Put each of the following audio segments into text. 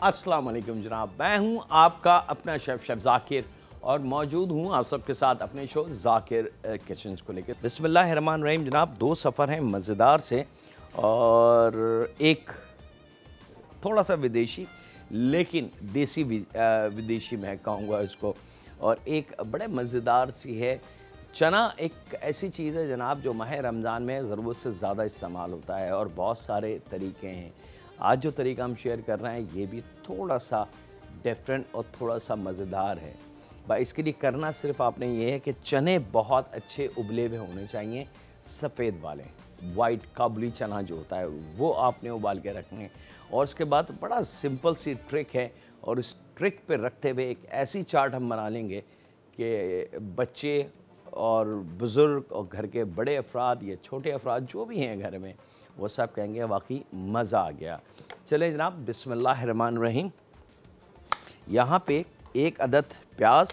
अस्सलाम वालेकुम जनाब, मैं हूं आपका अपना शेफ़ ज़ाकिर और मौजूद हूं आप सबके साथ अपने शो ज़ाकिर किचन्स को लेकर। बिस्मिल्लाहिर्रहमानिर्रहीम जनाब, दो सफ़र हैं मज़ेदार से और एक थोड़ा सा विदेशी लेकिन देसी विदेशी मैं कहूँगा इसको, और एक बड़े मज़ेदार सी है। चना एक ऐसी चीज़ है जनाब जो माह रमज़ान में ज़रूरत से ज़्यादा इस्तेमाल होता है और बहुत सारे तरीके हैं। आज जो तरीका हम शेयर कर रहे हैं ये भी थोड़ा सा डिफरेंट और थोड़ा सा मज़ेदार है। भाई इसके लिए करना सिर्फ आपने ये है कि चने बहुत अच्छे उबले हुए होने चाहिए, सफ़ेद वाले, वाइट काबुली चना जो होता है वो आपने उबाल के रखने। और उसके बाद बड़ा सिंपल सी ट्रिक है और इस ट्रिक पे रखते हुए एक ऐसी चाट हम बना लेंगे कि बच्चे और बुज़ुर्ग और घर के बड़े अफराद या छोटे अफराद जो भी हैं घर में वो सब कहेंगे वाकई मज़ा आ गया। चले जनाब, बिस्मिल्लाहिर्रहमानिर्रहीम। यहाँ पे एक अदद प्याज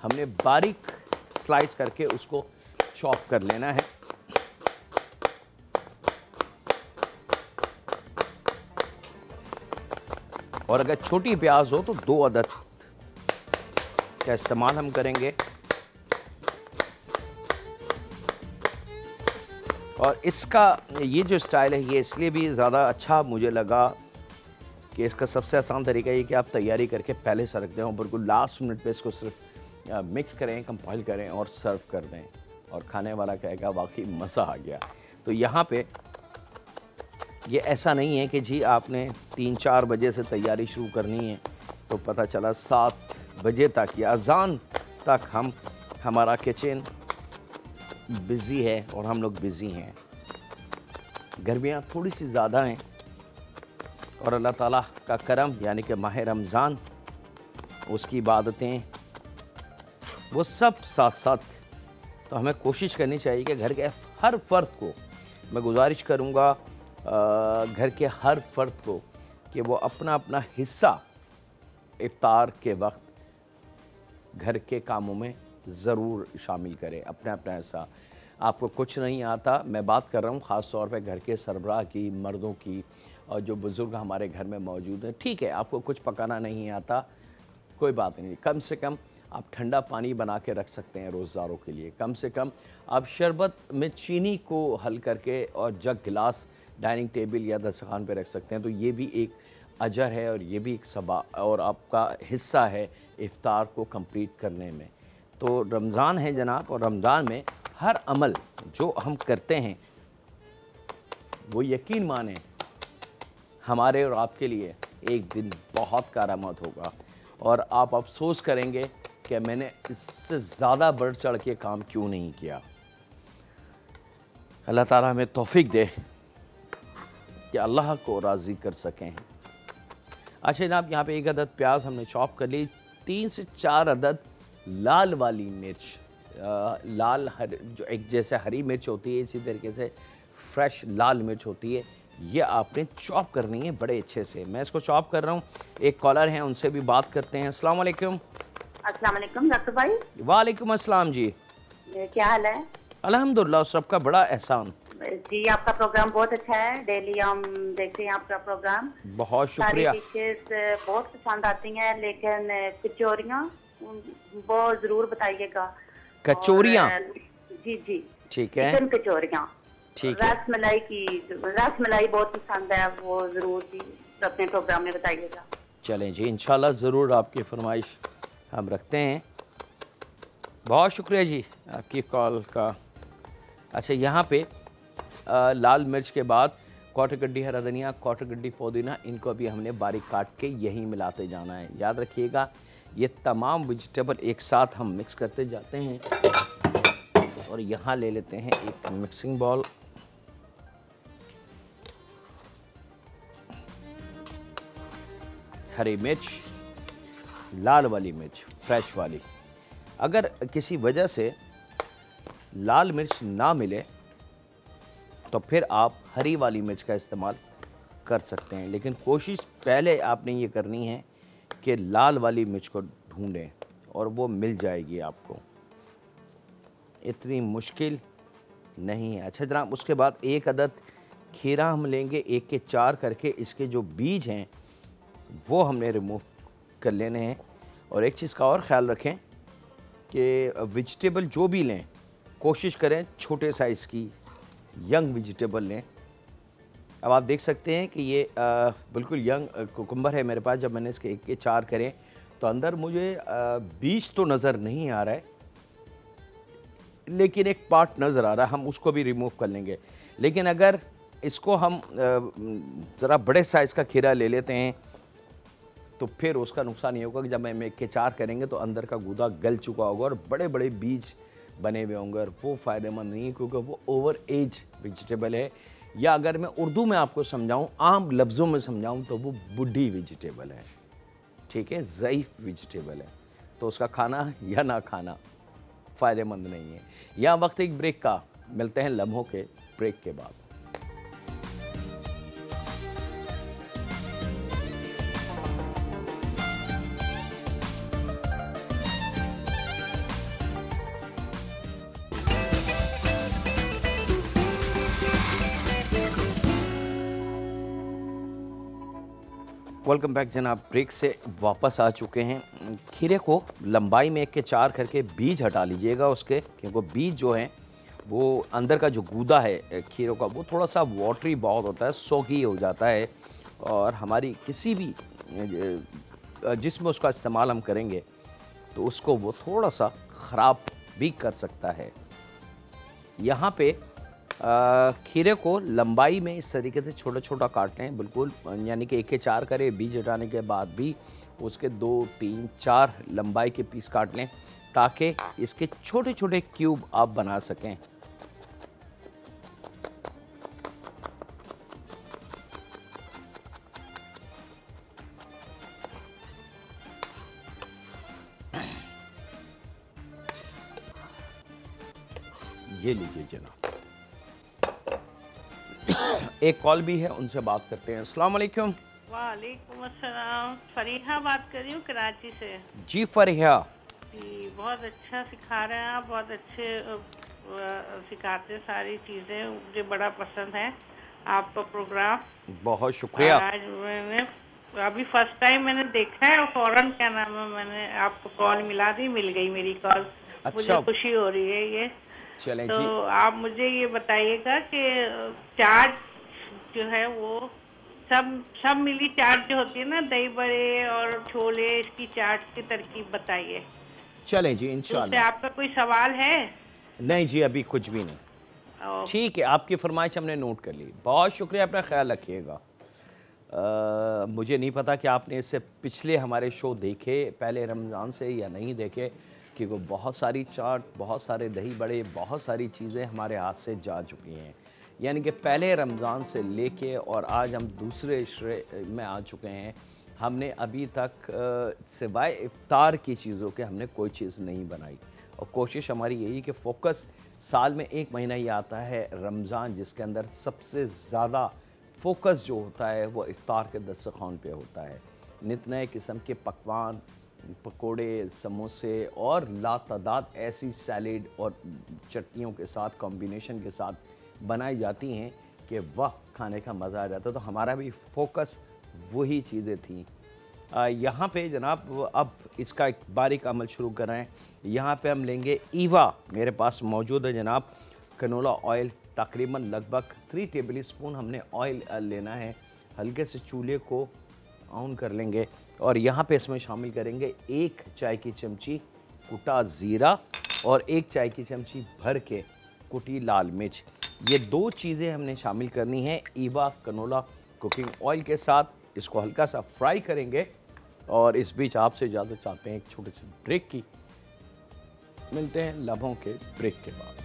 हमने बारीक स्लाइस करके उसको चॉप कर लेना है। और अगर छोटी प्याज हो तो 2 अदद का इस्तेमाल हम करेंगे। और इसका ये जो स्टाइल है ये इसलिए भी ज़्यादा अच्छा मुझे लगा कि इसका सबसे आसान तरीका ये कि आप तैयारी करके पहले से रख दें और बिल्कुल लास्ट मिनट पे इसको सिर्फ मिक्स करें, कंपाइल करें और सर्व कर दें और खाने वाला कहेगा वाकई मज़ा आ गया। तो यहाँ पे ये ऐसा नहीं है कि जी आपने 3-4 बजे से तैयारी शुरू करनी है तो पता चला 7 बजे तक या अज़ान तक हमारा किचन बिज़ी है और हम लोग बिज़ी हैं। गर्मियाँ थोड़ी सी ज़्यादा हैं और अल्लाह ताला का करम यानी कि माह रमज़ान, उसकी इबादतें, वो सब साथ साथ। तो हमें कोशिश करनी चाहिए कि घर के हर फ़र्द को मैं गुजारिश करूँगा, घर के हर फ़र्द को कि वो अपना अपना हिस्सा इफ्तार के वक्त घर के कामों में ज़रूर शामिल करें, अपना अपना हिस्सा। आपको कुछ नहीं आता, मैं बात कर रहा हूँ ख़ास तौर पे घर के सरबराह की, मर्दों की और जो बुज़ुर्ग हमारे घर में मौजूद हैं। ठीक है, आपको कुछ पकाना नहीं आता, कोई बात नहीं, कम से कम आप ठंडा पानी बना के रख सकते हैं रोज़गारों के लिए। कम से कम आप शरबत में चीनी को हल करके और जग गिलास डाइनिंग टेबल या दस्तरखान पे रख सकते हैं। तो ये भी एक अजर है और ये भी एक सबा और आपका हिस्सा है इफ्तार को कंप्लीट करने में। तो रमज़ान है जनाब, और रमज़ान में हर अमल जो हम करते हैं वो यकीन माने हमारे और आपके लिए एक दिन बहुत कारआमद होगा और आप अफसोस करेंगे कि मैंने इससे ज़्यादा बढ़ चढ़ के काम क्यों नहीं किया। अल्लाह ताला हमें तौफीक दे कि अल्लाह को राज़ी कर सकें। अच्छा जनाब, यहाँ पे एक अदद प्याज हमने चॉप कर ली, 3 से 4 अदद लाल वाली मिर्च, लाल जो एक जैसे हरी मिर्च होती है इसी तरीके से फ्रेश लाल मिर्च होती है, ये आपने चॉप करनी है बड़े अच्छे से। मैं इसको चॉप कर रहा हूँ। एक कॉलर हैं, उनसे भी बात करते हैं। अस्सलाम वालेकुम। अस्सलाम वालेकुम डॉक्टर भाई। वालेकुम अस्सलाम जी। क्या हाल है? अल्हम्दुलिल्लाह, सबका बड़ा एहसान जी। आपका प्रोग्राम बहुत अच्छा है, डेली हम देखते हैं आपका प्रोग्राम। बहुत शुक्रिया। सारी डिशेस बहुत पसंद आती हैं, लेकिन कचौरियाँ वो ज़रूर बताइएगा। कचौरियाँ? जी जी, ठीक है, चिकन कचौरियाँ। ठीक है। रसमलाई बहुत पसंद है, वो ज़रूर जी अपने प्रोग्राम में बताइएगा। चलें जी, इंशाल्लाह ज़रूर आपकी फरमाइश हम रखते हैं। बहुत शुक्रिया जी आपकी कॉल का। अच्छा, यहाँ पे लाल मिर्च के बाद क्वार्टर गड्डी हरा धनिया, क्वार्टर गड्डी पुदीना, इनको भी हमने बारीक काट के यहीं मिलाते जाना है। याद रखिएगा, ये तमाम वेजिटेबल एक साथ हम मिक्स करते जाते हैं। और यहाँ ले लेते हैं एक मिक्सिंग बॉल। हरी मिर्च, लाल वाली मिर्च, फ्रेश वाली। अगर किसी वजह से लाल मिर्च ना मिले तो फिर आप हरी वाली मिर्च का इस्तेमाल कर सकते हैं, लेकिन कोशिश पहले आपने ये करनी है कि लाल वाली मिर्च को ढूंढें और वो मिल जाएगी आपको, इतनी मुश्किल नहीं है। अच्छा जनाब, उसके बाद एक अदद खीरा हम लेंगे, 1 के 4 करके। इसके जो बीज हैं वो हमने रिमूव कर लेने हैं। और एक चीज़ का और ख्याल रखें कि वेजिटेबल जो भी लें कोशिश करें छोटे साइज़ की यंग वेजिटेबल लें। अब आप देख सकते हैं कि ये बिल्कुल यंग कुकुम्बर है मेरे पास। जब मैंने इसके एक के 4 करें तो अंदर मुझे बीज तो नज़र नहीं आ रहा है, लेकिन एक पार्ट नज़र आ रहा है, हम उसको भी रिमूव कर लेंगे। लेकिन अगर इसको हम ज़रा बड़े साइज़ का खीरा ले लेते हैं तो फिर उसका नुकसान ये होगा कि जब हम एक के 4 करेंगे तो अंदर का गूदा गल चुका होगा और बड़े बड़े बीज बने हुए होंगे, और वो फ़ायदेमंद नहीं है क्योंकि वो ओवर एज वेजिटेबल है। या अगर मैं उर्दू में आपको समझाऊं, आम लफ्ज़ों में समझाऊं, तो वो बूढ़ी वेजिटेबल है, ठीक है, ज़ईफ़ वेजिटेबल है। तो उसका खाना या ना खाना फ़ायदेमंद नहीं है। या वक्त एक ब्रेक का, मिलते हैं लम्हों के ब्रेक के बाद। वेलकम बैक जनाब। ब्रेक से वापस आ चुके हैं। खीरे को लंबाई में 1 के 4 करके बीज हटा लीजिएगा उसके, क्योंकि बीज जो हैं वो अंदर का जो गूदा है खीरों का वो थोड़ा सा वाटरी बहुत होता है, सॉगी हो जाता है, और हमारी किसी भी जिसमें उसका इस्तेमाल हम करेंगे तो उसको वो थोड़ा सा ख़राब भी कर सकता है। यहाँ पे खीरे को लंबाई में इस तरीके से छोटा छोटा काटें बिल्कुल, यानी कि 1 के 4 करें। बीज हटाने के बाद भी उसके 2, 3, 4 लंबाई के पीस काट लें ताकि इसके छोटे छोटे क्यूब आप बना सकें। ये लीजिए जनाब। एक कॉल भी है, उनसे बात करते हैं। अस्सलाम वालेकुम। वालेकुम अस्सलाम। फरीहा बात कर रही हूँ कराची से। जी फरीहा जी, बहुत अच्छा सिखा रहे हैं आप, बहुत अच्छे सिखाते हैं सारी चीज़ें, मुझे बड़ा पसंद है आपका प्रोग्राम। बहुत शुक्रिया। आज मैंने अभी फर्स्ट टाइम मैंने देखा है और फौरन क्या नाम है मैंने आपको कॉल मिल गई मेरी कॉल। अच्छा। मुझे खुशी हो रही है ये। चलें तो जी। आप मुझे ये बताइएगा कि चाट जो है वो सब मिली चाट जो होती है ना, दही बड़े और छोले, इसकी चाट की तरकीब बताइए। चलें जी उससे इंशाल्लाह। आपका कोई सवाल है? नहीं जी, अभी कुछ भी नहीं। ठीक है, आपकी फरमाइश हमने नोट कर ली। बहुत शुक्रिया, अपना ख्याल रखिएगा। मुझे नहीं पता कि आपने इससे पिछले हमारे शो देखे पहले रमज़ान से या नहीं देखे, क्योंकि बहुत सारी चाट, बहुत सारे दही बड़े, बहुत सारी चीज़ें हमारे हाथ से जा चुकी हैं। यानी कि पहले रमज़ान से लेके और आज हम दूसरे श्रे में आ चुके हैं। हमने अभी तक सिवाय इफ्तार की चीज़ों के हमने कोई चीज़ नहीं बनाई, और कोशिश हमारी यही कि फ़ोकस, साल में 1 महीना ही आता है रमज़ान, जिसके अंदर सबसे ज़्यादा फ़ोकस जो होता है वो इफ्तार के दस्तरख़्वान पे होता है। नित नए किस्म के पकवान, पकोड़े, समोसे और लातादाद ऐसी सैलेड और चटनियों के साथ, कॉम्बिनेशन के साथ बनाई जाती हैं कि वाह, खाने का मज़ा आ जाता है। तो हमारा भी फोकस वही चीज़ें थी। यहाँ पे जनाब अब इसका एक बारीक अमल शुरू कर रहे हैं। यहाँ पे हम लेंगे ईवा, मेरे पास मौजूद है जनाब। कनोला ऑयल तकरीबन लगभग 3 टेबल स्पून हमने ऑयल लेना है। हल्के से चूल्हे को ऑन कर लेंगे और यहाँ पे इसमें शामिल करेंगे 1 चाय की चमची कुटा ज़ीरा और 1 चाय की चमची भर के कुटी लाल मिर्च। ये 2 चीज़ें हमने शामिल करनी है ईवा कनोला कुकिंग ऑयल के साथ। इसको हल्का सा फ्राई करेंगे और इस बीच आपसे इजाज़त चाहते हैं एक छोटे से ब्रेक की। मिलते हैं लम्हों के ब्रेक के बाद।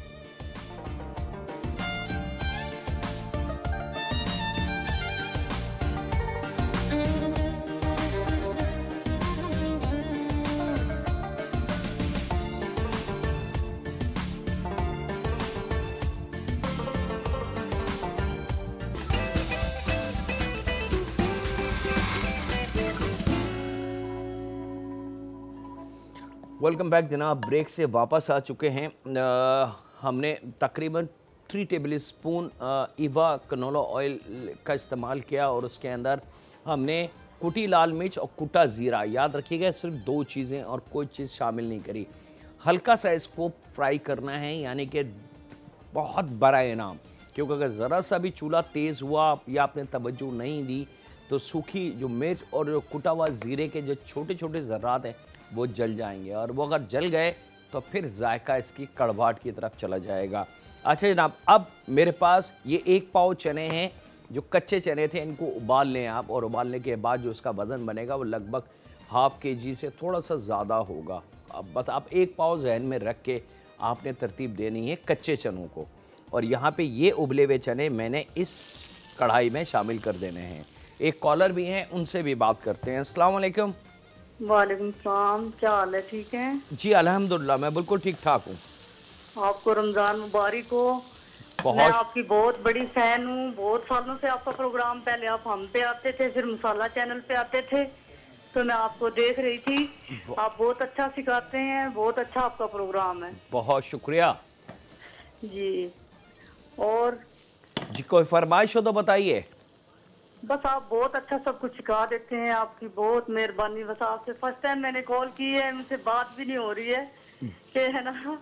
वेलकम बैक जनाब। ब्रेक से वापस आ चुके हैं। हमने तकरीबन 3 table spoon Eva canola oil का इस्तेमाल किया और उसके अंदर हमने कुटी लाल मिर्च और कुटा ज़ीरा, याद रखिएगा सिर्फ 2 चीज़ें और कोई चीज़ शामिल नहीं करी। हल्का सा इसको फ्राई करना है, यानी कि बहुत बड़ा इनाम, क्योंकि अगर ज़रा सा भी चूल्हा तेज़ हुआ या आपने तवज्जो नहीं दी तो सूखी जो मिर्च और जो कुटा हुआ ज़ीरे के जो छोटे छोटे ज़र्रात हैं वो जल जाएंगे, और वो अगर जल गए तो फिर जायका इसकी कड़वाहट की तरफ चला जाएगा। अच्छा जनाब, अब मेरे पास ये 1 पाव चने हैं, जो कच्चे चने थे, इनको उबाल लें आप, और उबालने के बाद जो इसका वज़न बनेगा वो लगभग ½ kg से थोड़ा सा ज़्यादा होगा। अब बस आप 1 पाव जहन में रख के आपने तरतीब देनी है कच्चे चनों को, और यहाँ पे ये उबले हुए चने मैंने इस कढ़ाई में शामिल कर देने हैं। एक कॉलर भी हैं, उनसे भी बात करते हैं। अस्सलाम वालेकुम। वालेकुम सलाम, क्या हाल है? ठीक है जी अल्हम्दुलिल्लाह, मैं बिल्कुल ठीक ठाक हूँ। आपको रमजान मुबारक हो। बहुत मैं आपकी बहुत बड़ी फैन हूँ, बहुत सालों से आपका प्रोग्राम, पहले आप हम पे आते थे, फिर मसाला चैनल पे आते थे, तो मैं आपको देख रही थी। आप बहुत अच्छा सिखाते हैं, बहुत अच्छा आपका प्रोग्राम है। बहुत शुक्रिया जी। और जी, कोई फरमाइश हो तो बताइए। बस आप बहुत अच्छा सब कुछ सिखा देते हैं, आपकी बहुत मेहरबानी। बस आपसे फर्स्ट टाइम मैंने कॉल की है, मुझसे बात भी नहीं हो रही है कि है ना,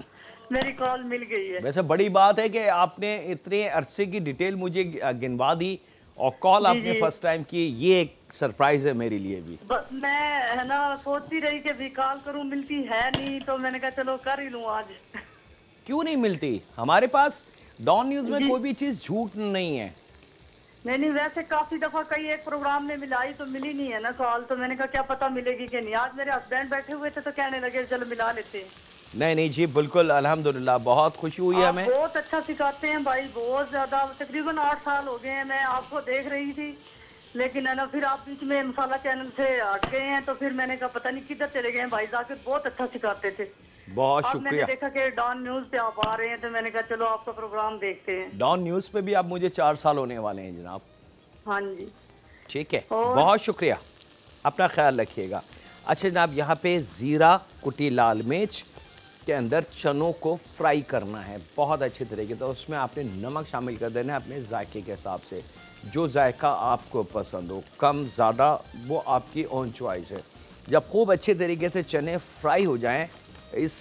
मेरी कॉल मिल गई है। वैसे बड़ी बात है कि आपने इतने अरसे की डिटेल मुझे गिनवा दी और कॉल आपने फर्स्ट टाइम की, ये एक सरप्राइज है मेरे लिए भी। बस मैं है ना सोचती रही कि भी कॉल करूं, मिलती है नहीं, तो मैंने कहा चलो कर ही लूं आज। क्यों नहीं मिलती? हमारे पास डॉन न्यूज में कोई भी चीज झूठ नहीं है। नहीं, वैसे काफी दफा कई एक प्रोग्राम में मिलाई तो मिली नहीं है ना कॉल, तो मैंने कहा क्या पता मिलेगी कि नहीं। आज मेरे हस्बैंड बैठे हुए थे तो कहने लगे चलो मिला लेते हैं। नहीं जी, बिल्कुल अल्हम्दुलिल्लाह, बहुत खुशी हुई है हमें। बहुत अच्छा सिखाते हैं भाई, बहुत ज्यादा। तकरीबन 8 साल हो गए हैं मैं आपको देख रही थी, लेकिन है ना फिर आप बीच में मसाला चैनल से हट गए हैं, तो फिर मैंने कहा पता नहीं किधर चले गए हैं भाई। जाकिर बहुत अच्छा सिखाते थे। बहुत अब शुक्रिया। मैंने देखा कि डॉन न्यूज पे आप आ रहे हैं, तो मैंने कहा चलो आपका प्रोग्राम देखते हैं। डॉन न्यूज पे भी आप मुझे 4 साल होने वाले हैं जनाब। हाँ जी, ठीक है, बहुत शुक्रिया, अपना ख्याल रखिएगा। अच्छा जनाब, यहाँ पे ज़ीरा कुटी लाल मिर्च के अंदर चनों को फ्राई करना है बहुत अच्छे तरीके से। तो उसमें आपने नमक शामिल कर देना है अपने जायके के हिसाब से, जो जायका आपको पसंद हो, कम ज़्यादा वो आपकी ओन चॉइस है। जब खूब अच्छे तरीके से चने फ्राई हो जाएं इस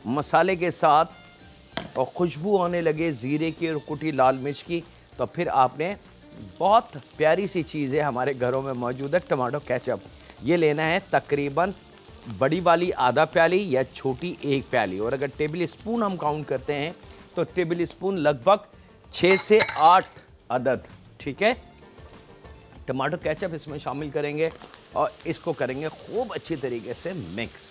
मसाले के साथ और खुशबू आने लगे ज़ीरे की और कुटी लाल मिर्च की, तो फिर आपने बहुत प्यारी सी चीज़ है हमारे घरों में मौजूद है, टमाटो केचप। ये लेना है तकरीबन बड़ी वाली आधा प्याली या छोटी 1 प्याली, और अगर टेबल स्पून हम काउंट करते हैं तो टेबल स्पून लगभग 6 से 8 अदद। ठीक है, टमाटो केचप इसमें शामिल करेंगे और इसको करेंगे खूब अच्छी तरीके से मिक्स।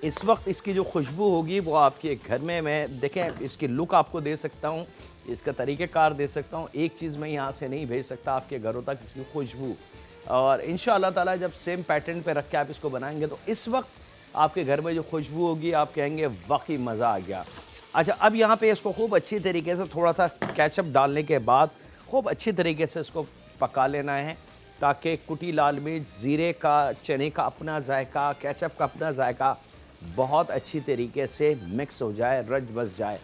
इस वक्त इसकी जो खुशबू होगी वो आपके घर में, मैं देखें इसकी लुक आपको दे सकता हूँ, इसका तरीक़ेकार दे सकता हूँ। एक चीज़ मैं यहाँ से नहीं भेज सकता आपके घरों तक, इसकी खुशबू। और इंशाअल्लाह ताला जब सेम पैटर्न पे रख के आप इसको बनाएंगे तो इस वक्त आपके घर में जो खुशबू होगी आप कहेंगे वाकई मज़ा आ गया। अच्छा, अब यहाँ पे इसको खूब अच्छी तरीके से थोड़ा सा केचप डालने के बाद खूब अच्छी तरीके से इसको पका लेना है, ताकि कुटी लाल मिर्च, ज़ीरे का, चने का अपना जायका, केचप का अपना जायका बहुत अच्छी तरीके से मिक्स हो जाए, रच बस जाए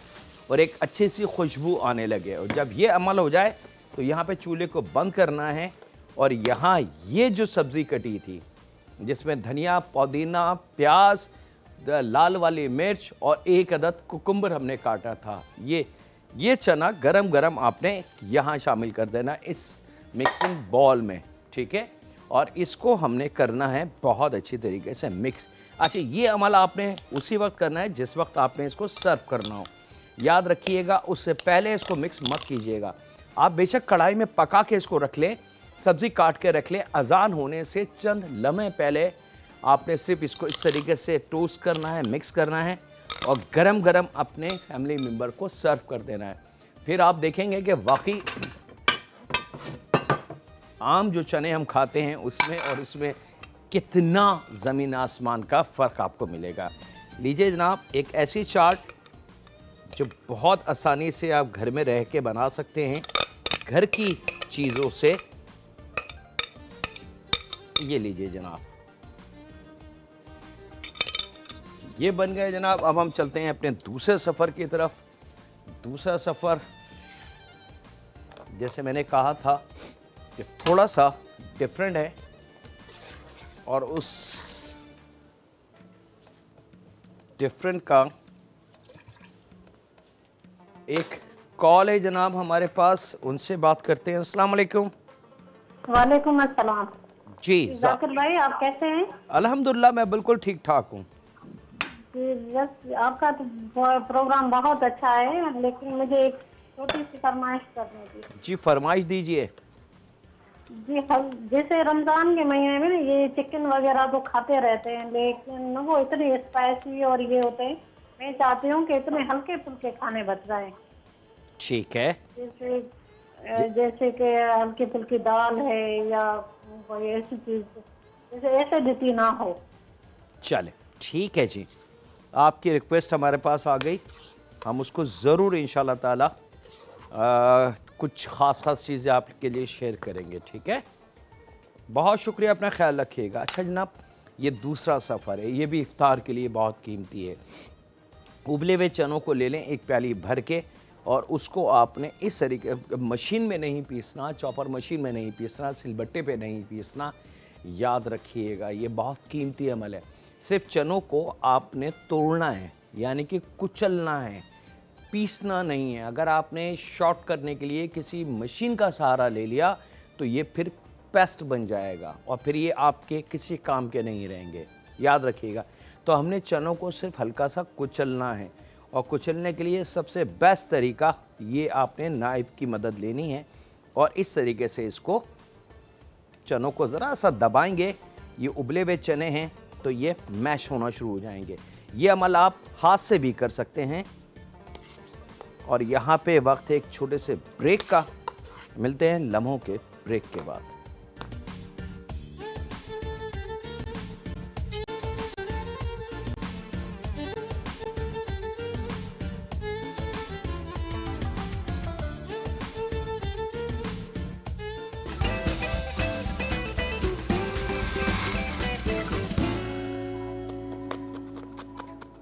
और एक अच्छी सी खुशबू आने लगे। और जब ये अमल हो जाए तो यहाँ पे चूल्हे को बंद करना है, और यहाँ ये जो सब्ज़ी कटी थी जिसमें धनिया, पुदीना, प्याज, लाल वाली मिर्च और 1 अदद कुकुम्बर हमने काटा था, ये चना गरम गरम आपने यहाँ शामिल कर देना इस मिक्सिंग बॉल में। ठीक है, और इसको हमने करना है बहुत अच्छी तरीके से मिक्स। अच्छा, ये अमल आपने उसी वक्त करना है जिस वक्त आपने इसको सर्व करना हो। याद रखिएगा, उससे पहले इसको मिक्स मत कीजिएगा। आप बेशक कढ़ाई में पका के इसको रख लें, सब्ज़ी काट के रख लें, अजान होने से चंद लम्हे पहले आपने सिर्फ इसको इस तरीके से टोस्ट करना है, मिक्स करना है और गरम गरम अपने फैमिली मेम्बर को सर्व कर देना है। फिर आप देखेंगे कि वाकई आम जो चने हम खाते हैं उसमें और इसमें कितना ज़मीन आसमान का फ़र्क आपको मिलेगा। लीजिए जनाब, एक ऐसी चाट जो बहुत आसानी से आप घर में रह के बना सकते हैं घर की चीज़ों से। ये लीजिए जनाब, ये बन गए जनाब। अब हम चलते हैं अपने दूसरे सफ़र की तरफ। दूसरा सफ़र जैसे मैंने कहा था कि थोड़ा सा डिफरेंट है, और उस डिफरेंट का एक कॉल है जनाब हमारे पास, उनसे बात करते हैं। अस्सलाम वालेकुम। वालेकुम अस्सलाम। जी जाकिर भाई, आप कैसे हैं? अल्हम्दुलिल्लाह मैं बिल्कुल ठीक ठाक हूँ। बस आपका तो प्रोग्राम बहुत अच्छा है, लेकिन मुझे एक छोटी सी फरमाइश करनी थी। जी फरमाइश दीजिए। जी हम जैसे रमजान के महीने में ना ये चिकन वगैरह तो खाते रहते हैं, लेकिन वो इतने स्पाइसी और ये होते हैं, मैं चाहती हूँ कि इतने हल्के फुल्के खाने बच जाए। ठीक है। जैसे कि हल्की फुल्की दाल है या कोई ऐसी चीज जैसे एसिडिटी ना हो। चले ठीक है जी, आपकी रिक्वेस्ट हमारे पास आ गई, हम उसको ज़रूर इंशाल्लाह ताला कुछ ख़ास चीज़ें आपके लिए शेयर करेंगे। ठीक है, बहुत शुक्रिया, अपना ख्याल रखिएगा। अच्छा जनाब, ये दूसरा सफ़र है, ये भी इफ्तार के लिए बहुत कीमती है। उबले हुए चनों को ले लें एक प्याली भर के, और उसको आपने इस तरीके, मशीन में नहीं पीसना, चॉपर मशीन में नहीं पीसना, सिलबट्टे पे नहीं पीसना, याद रखिएगा ये बहुत कीमती अमल है। सिर्फ चनों को आपने तोड़ना है, यानी कि कुचलना है, पीसना नहीं है। अगर आपने शॉर्ट करने के लिए किसी मशीन का सहारा ले लिया तो ये फिर पेस्ट बन जाएगा और फिर ये आपके किसी काम के नहीं रहेंगे, याद रखिएगा। तो हमने चनों को सिर्फ हल्का सा कुचलना है, और कुचलने के लिए सबसे बेस्ट तरीका ये आपने नाइफ की मदद लेनी है, और इस तरीके से इसको चनों को ज़रा सा दबाएंगे। ये उबले हुए चने हैं तो ये मैश होना शुरू हो जाएंगे। ये अमल आप हाथ से भी कर सकते हैं। और यहाँ पे वक्त एक छोटे से ब्रेक का, मिलते हैं लम्हों के ब्रेक के बाद।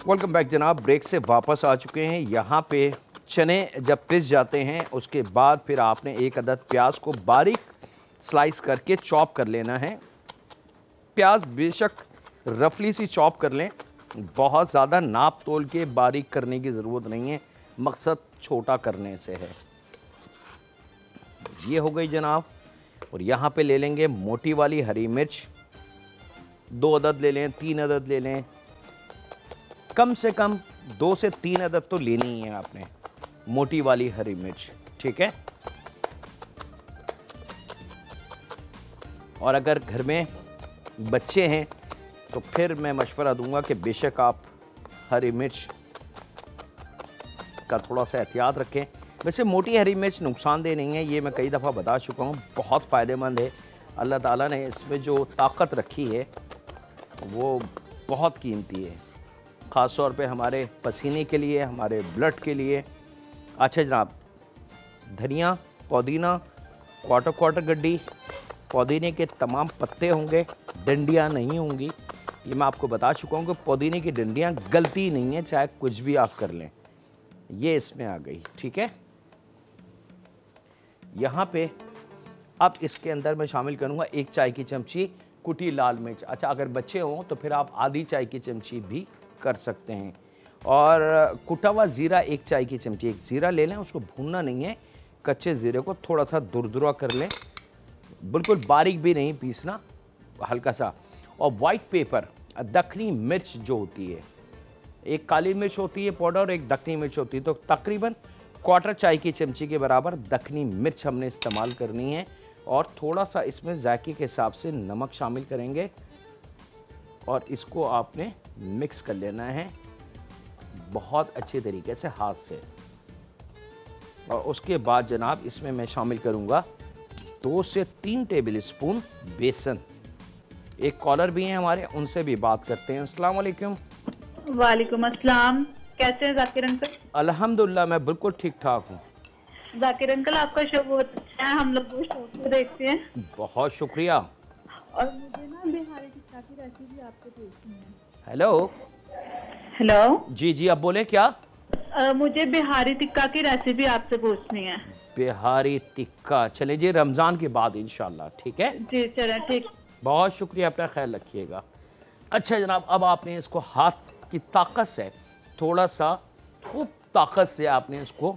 वेलकम बैक जनाब, ब्रेक से वापस आ चुके हैं। यहाँ पे चने जब पिस जाते हैं उसके बाद फिर आपने एक अदद प्याज को बारीक स्लाइस करके चॉप कर लेना है। प्याज बेशक रफली सी चॉप कर लें, बहुत ज़्यादा नाप तोल के बारीक करने की ज़रूरत नहीं है, मकसद छोटा करने से है। ये हो गई जनाब। और यहाँ पे ले लेंगे मोटी वाली हरी मिर्च, 2 अदद ले लें, 3 अदद ले लें, कम से कम 2 से 3 अदद तो लेनी ही है आपने मोटी वाली हरी मिर्च। ठीक है, और अगर घर में बच्चे हैं तो फिर मैं मशवरा दूंगा कि बेशक आप हरी मिर्च का थोड़ा सा एहतियात रखें। वैसे मोटी हरी मिर्च नुकसानदेह नहीं है, ये मैं कई दफ़ा बता चुका हूँ, बहुत फ़ायदेमंद है। अल्लाह ताला ने इसमें जो ताकत रखी है वो बहुत कीमती है, ख़ास तौर पे हमारे पसीने के लिए, हमारे ब्लड के लिए। अच्छा जनाब, धनिया, पुदीना, क्वार्टर गड्डी, पुदीने के तमाम पत्ते होंगे, डंडियाँ नहीं होंगी। ये मैं आपको बता चुका हूँ कि पुदीने की डंडियाँ गलती नहीं है, चाहे कुछ भी आप कर लें। ये इसमें आ गई। ठीक है, यहाँ पे अब इसके अंदर मैं शामिल करूँगा 1 चाय की चमची कुटी लाल मिर्च। अच्छा, अगर बच्चे हों तो फिर आप आधी चाय की चमची भी कर सकते हैं। और कुटा हुआ ज़ीरा 1 चाय की चमची। एक ज़ीरा ले लें, उसको भूनना नहीं है, कच्चे ज़ीरे को थोड़ा सा दुरदुरा कर लें, बिल्कुल बारीक भी नहीं पीसना, हल्का सा। और वाइट पेपर, दखनी मिर्च जो होती है, एक काली मिर्च होती है पाउडर और एक दखनी मिर्च होती है, तो तकरीबन 1/4 चाय की चमची के बराबर दखनी मिर्च हमने इस्तेमाल करनी है। और थोड़ा सा इसमें जायके के हिसाब से नमक शामिल करेंगे और इसको आपने मिक्स कर लेना है बहुत अच्छे तरीके से हाथ से। और उसके बाद जनाब इसमें मैं शामिल करूंगा 2 से 3 टेबल स्पून बेसन। एक कॉलर भी हैं हमारे, उनसे भी बात करते हैं। अस्सलाम वालेकुम। वालेकुम अस्सलाम, कैसे हैं जाकिर अंकल? अल्हम्दुलिल्लाह मैं बिल्कुल ठीक ठाक हूँ। जाकिर अंकल, आपका शो बहुत अच्छा है, हम लोग वो शो को देखते हैं। बहुत शुक्रिया। और मुझे ना बिहारी टिक्का की रेसिपी आपको देखनी है। हेलो हेलो जी, आप बोले क्या? मुझे बिहारी टिक्का की रेसिपी आपसे पूछनी है। बिहारी टिक्का, चले जी रमज़ान के बाद इंशाल्लाह, ठीक है जी चलें, ठीक। बहुत शुक्रिया, अपना ख्याल रखिएगा। अच्छा जनाब, अब आपने इसको हाथ की ताकत से थोड़ा सा खूब ताकत से आपने इसको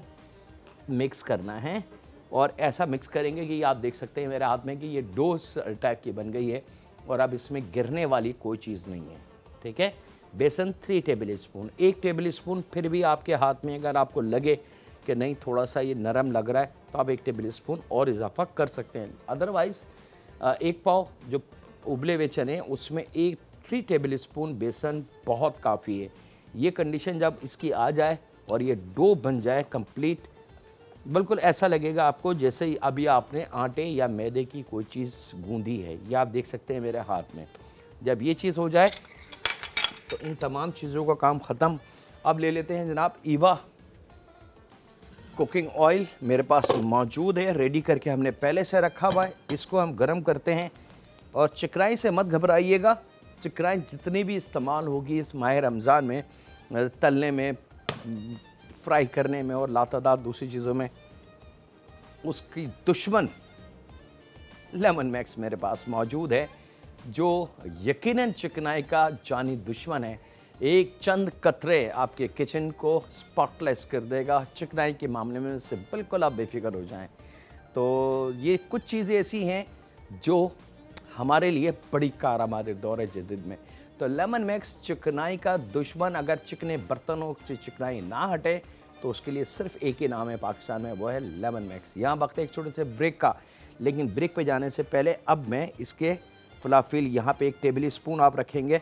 मिक्स करना है और ऐसा मिक्स करेंगे कि आप देख सकते हैं मेरे हाथ में कि ये डोस टाइप की बन गई है और अब इसमें गिरने वाली कोई चीज़ नहीं है, ठीक है। बेसन 3 टेबल स्पून, 1 टेबल स्पून फिर भी आपके हाथ में अगर आपको लगे कि नहीं थोड़ा सा ये नरम लग रहा है तो आप 1 टेबल स्पून और इजाफा कर सकते हैं। अदरवाइज़ 1 पाव जो उबले हुए चने उसमें 3 टेबल स्पून बेसन बहुत काफ़ी है। ये कंडीशन जब इसकी आ जाए और ये डो बन जाए कंप्लीट, बिल्कुल ऐसा लगेगा आपको जैसे ही अभी आपने आटे या मैदे की कोई चीज़ गूंदी है। ये आप देख सकते हैं मेरे हाथ में। जब ये चीज़ हो जाए तो इन तमाम चीज़ों का काम ख़त्म। अब ले लेते हैं जनाब ईवा कुकिंग ऑयल, मेरे पास मौजूद है, रेडी करके हमने पहले से रखा हुआ है। इसको हम गर्म करते हैं और चिकनाई से मत घबराइएगा। चिकनाई जितनी भी इस्तेमाल होगी इस माह रमज़ान में, तलने में, फ्राई करने में और लातादाद दूसरी चीज़ों में, उसकी दुश्मन लेमन मैक्स मेरे पास मौजूद है जो यकीनन चिकनाई का जानी दुश्मन है। एक चंद कतरे आपके किचन को स्पॉटलेस कर देगा। चिकनाई के मामले में से बिल्कुल आप बेफिक्र हो जाएं। तो ये कुछ चीज़ें ऐसी हैं जो हमारे लिए बड़ी कारआमद दौर जदीद में। तो लेमन मैक्स चिकनाई का दुश्मन। अगर चिकने बर्तनों से चिकनाई ना हटे तो उसके लिए सिर्फ एक ही नाम है पाकिस्तान में, वो है लेमन मैक्स। यहाँ वक्त है एक छोटे से ब्रेक का, लेकिन ब्रेक पे जाने से पहले अब मैं इसके फलाफिल यहाँ पे 1 टेबल स्पून आप रखेंगे।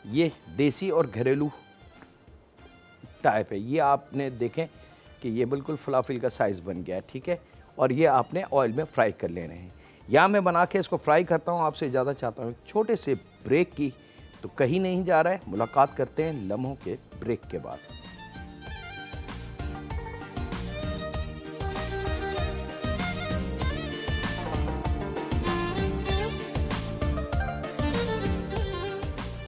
ये देसी और घरेलू टाइप है। ये आपने देखें कि ये बिल्कुल फलाफिल का साइज़ बन गया है, ठीक है। और ये आपने ऑयल में फ्राई कर लेने हैं। यहाँ मैं बना के इसको फ्राई करता हूँ। आपसे इजाज़त चाहता हूँ छोटे से ब्रेक की, तो कहीं नहीं जा रहा है। मुलाकात करते हैं लम्हों के ब्रेक के बाद।